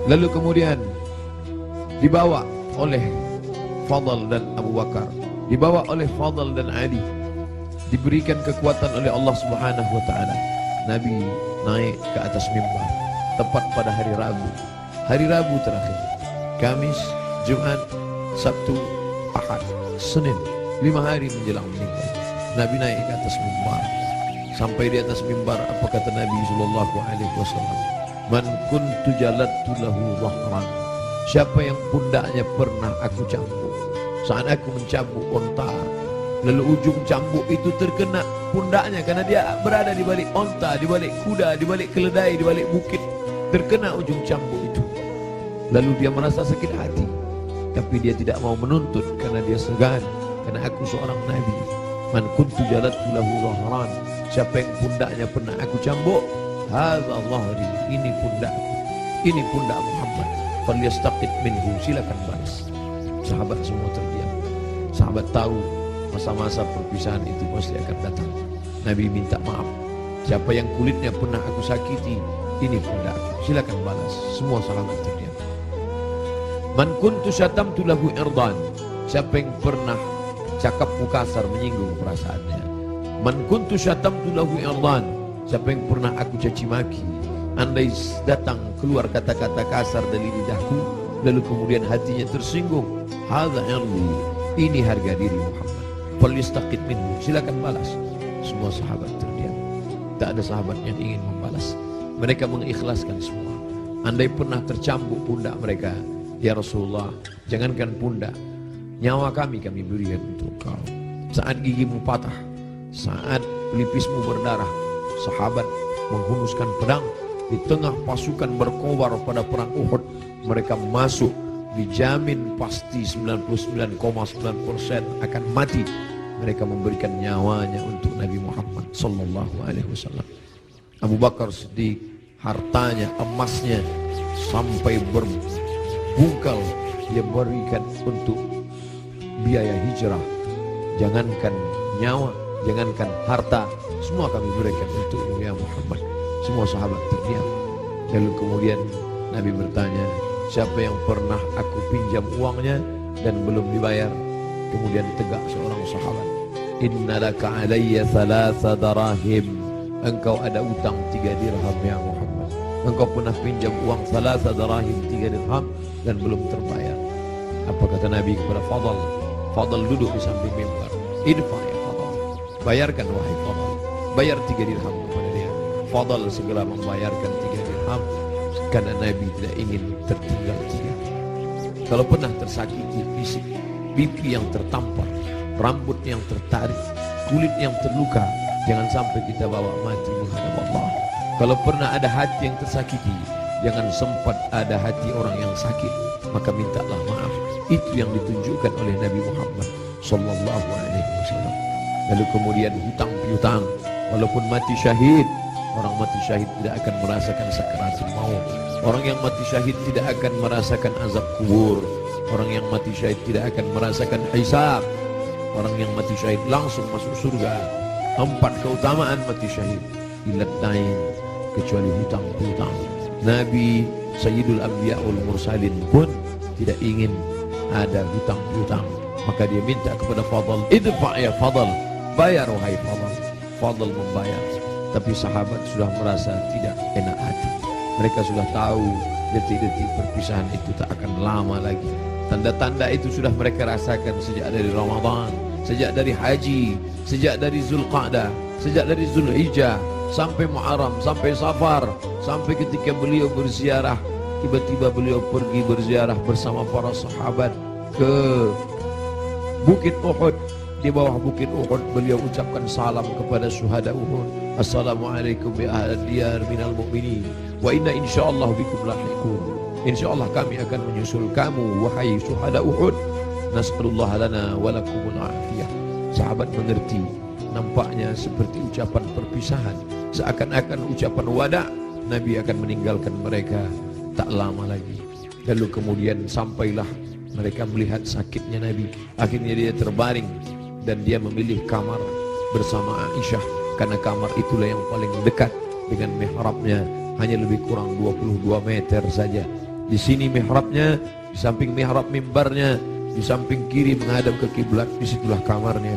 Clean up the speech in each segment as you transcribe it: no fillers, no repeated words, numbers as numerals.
Lalu kemudian dibawa oleh Fadl dan Abu Bakar, dibawa oleh Fadl dan Ali, diberikan kekuatan oleh Allah Subhanahu wa taala. Nabi naik ke atas mimbar tepat pada hari Rabu. Hari Rabu terakhir. Kamis, Jumat, Sabtu, Ahad, Senin. 5 hari menjelang meninggal. Nabi naik ke atas mimbar. Sampai di atas mimbar, apa kata Nabi sallallahu alaihi wasallam? Man kuntu jalattu lahu dhahran. Siapa yang pundaknya pernah aku cambuk. Saat aku mencambuk onta, lalu ujung cambuk itu terkena pundaknya karena dia berada di balik onta, di balik kuda, di balik keledai, di balik bukit. Terkena ujung cambuk itu. Lalu dia merasa sakit hati. Tapi dia tidak mau menuntut karena dia segan. Karena aku seorang Nabi. Man kuntu jalattu lahu dhahran. Siapa yang pundaknya pernah aku cambuk, hadza dhahri, ini pundakku. Ini pundak Muhammad. Falyastaqit minhu, silakan balas. Sahabat semua terdiam. Sahabat tahu masa-masa perpisahan itu pasti akan datang. Nabi minta maaf. Siapa yang kulitnya pernah aku sakiti, ini pundakku, silakan balas. Semua sahabat terdiam. Man kuntu syatamtu lahu irdan. Siapa yang pernah cakapku kasar, menyinggung perasaannya. Man kuntu syatamtu lahu irdan. Siapa yang pernah aku caci maki, andai datang keluar kata-kata kasar dari lidahku, lalu kemudian hatinya tersinggung, hadza irdi, ini harga diri Muhammad. Falyastaqit minhu, silakan balas. Semua sahabat terdiam. Tak ada sahabat yang ingin membalas. Mereka mengikhlaskan semua. Andai pernah tercambuk pundak mereka, ya Rasulullah, jangankan pundak, nyawa kami berikan untuk kau. Saat gigimu patah, saat pelipismu berdarah, sahabat menghunuskan pedang di tengah pasukan berkobar pada perang Uhud. Mereka masuk, dijamin pasti 99,9% akan mati. Mereka memberikan nyawanya untuk Nabi Muhammad sallallahu alaihi wasallam. Abu Bakar Siddiq, hartanya, emasnya sampai berbungkal dia berikan untuk biaya hijrah. Jangankan nyawa, jangankan harta, semua kami berikan untuk ya Muhammad. Semua sahabat terdiam. Lalu kemudian Nabi bertanya, siapa yang pernah aku pinjam uangnya dan belum dibayar? Kemudian tegak seorang sahabat, innalaka alayya thalatha darahim. Engkau ada utang 3 dirham ya Muhammad. Engkau pernah pinjam uang thalatha darahim, 3 dirham dan belum terbayar. Apa kata Nabi kepada Fadl? Fadl duduk di samping mimbar. Idfa ya Fadl, bayarkan wahai Fadl. Bayar 3 dirham kepada dia. Fadl segera membayarkan 3 dirham karena Nabi tidak ingin tertinggal dia. Kalau pernah tersakiti fisik, pipi yang tertampar, rambut yang tertarik, kulit yang terluka, jangan sampai kita bawa mati menghadap Allah. Kalau pernah ada hati yang tersakiti, jangan sempat ada hati orang yang sakit, maka mintalah maaf. Itu yang ditunjukkan oleh Nabi Muhammad sallallahu alaihi wasallam. Lalu kemudian hutang piutang, walaupun mati syahid, orang mati syahid tidak akan merasakan sakaratul maut. Orang yang mati syahid tidak akan merasakan azab kubur. Orang yang mati syahid tidak akan merasakan hisab. Orang yang mati syahid langsung masuk surga. 4 keutamaan mati syahid. Ilat dain, kecuali hutang piutang. Nabi Sayyidul Anbiya wal Mursalin pun tidak ingin ada hutang piutang. Maka dia minta kepada Fadl, idfa ya Fadl, bayar wahai Fadl. Fadl membayar. Tapi sahabat sudah merasa tidak enak hati. Mereka sudah tahu detik-detik perpisahan itu tak akan lama lagi. Tanda-tanda itu sudah mereka rasakan sejak dari Ramadan, sejak dari haji, sejak dari Zulqa'dah, sejak dari Zulhijjah, sampai Muharram, sampai Safar, sampai ketika beliau berziarah. Tiba-tiba beliau pergi berziarah bersama para sahabat ke Bukit Uhud. Di bawah Bukit Uhud beliau ucapkan salam kepada syuhada Uhud. Assalamualaikum ya ahli diyar minal mu'minin wa inna insyaallah bikum lahiqun. Insyaallah kami akan menyusul kamu wahai syuhada Uhud. Nas'alullah lana wa lakumul afiyah. Sahabat mengerti, nampaknya seperti ucapan perpisahan, seakan-akan ucapan wada. Nabi akan meninggalkan mereka tak lama lagi. Lalu kemudian sampailah mereka melihat sakitnya Nabi. Akhirnya dia terbaring dan dia memilih kamar bersama Aisyah, karena kamar itulah yang paling dekat dengan mihrabnya, hanya lebih kurang 22 meter saja. Di sini mihrabnya, di samping mihrab mimbarnya, di samping kiri menghadap ke kiblat, disitulah kamarnya.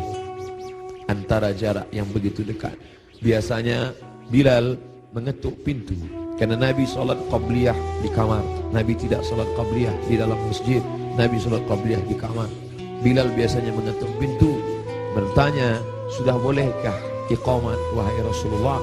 Antara jarak yang begitu dekat. Biasanya Bilal mengetuk pintu karena Nabi salat qabliyah di kamar. Nabi tidak salat qabliyah di dalam masjid. Nabi salat qabliyah di kamar. Bilal biasanya mengetuk pintu, bertanya, sudah bolehkah iqamat wahai Rasulullah?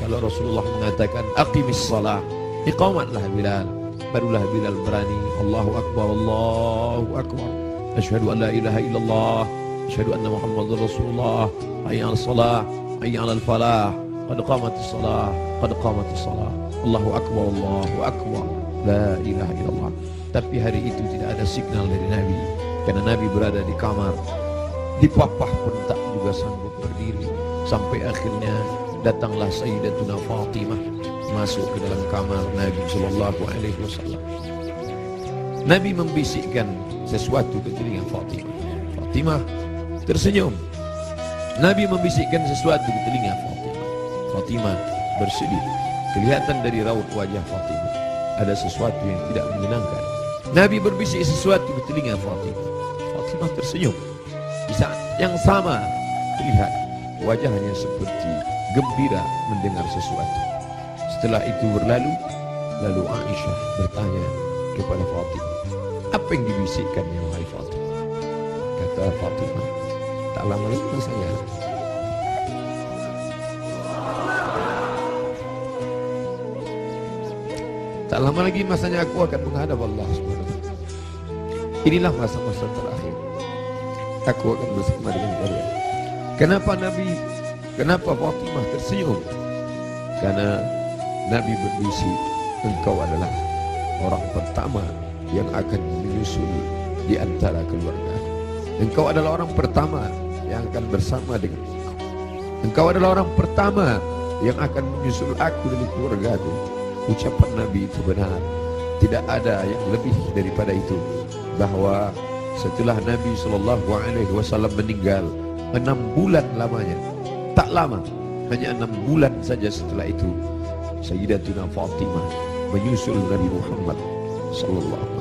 Kalau Rasulullah mengatakan aqimis salah, iqamatlah Bilal. Barulah Bilal berani, Allahu Akbar, Allahu Akbar, asyhadu an la ilaha illallah, asyhadu anna Muhammadar Rasulullah, hayya 'alas salah, hayya 'alal falah, qad qamatis salah, qad qamatis salah, Allahu Akbar, Allahu Akbar, la ilaha illallah. Tapi hari itu tidak ada signal dari Nabi, karena Nabi berada di kamar. Dipapah pun tak juga sanggup berdiri. Sampai akhirnya datanglah Sayyidatuna Fatimah masuk ke dalam kamar Nabi sallallahu alaihi wasallam. Nabi membisikkan sesuatu ke telinga Fatimah. Fatimah tersenyum. Nabi membisikkan sesuatu ke telinga Fatimah. Fatimah bersedih. Kelihatan dari raut wajah Fatimah ada sesuatu yang tidak menyenangkan. Nabi berbisik sesuatu ke telinga Fatimah. Fatimah tersenyum. Di saat yang sama terlihat wajahnya seperti gembira mendengar sesuatu. Setelah itu berlalu, lalu Aisyah bertanya kepada Fatimah, apa yang dibisikkannya wahai Fatimah? Kata Fatimah, tak lama lagi saya tak lama lagi masanya aku akan menghadap Allah SWT. Inilah masa-masa terakhir aku akan bersama dengan kalian. Kenapa Fatimah tersenyum? Karena Nabi berbisik, engkau adalah orang pertama yang akan menyusul di antara keluarga. Engkau adalah orang pertama yang akan bersama dengan engkau. Engkau adalah orang pertama yang akan menyusul aku dari keluargaku. Ucapan Nabi itu benar. Tidak ada yang lebih daripada itu. Bahwa setelah Nabi SAW meninggal 6 bulan lamanya, tak lama, hanya 6 bulan saja setelah itu, Sayyidatuna Fatimah menyusul Nabi Muhammad sallallahu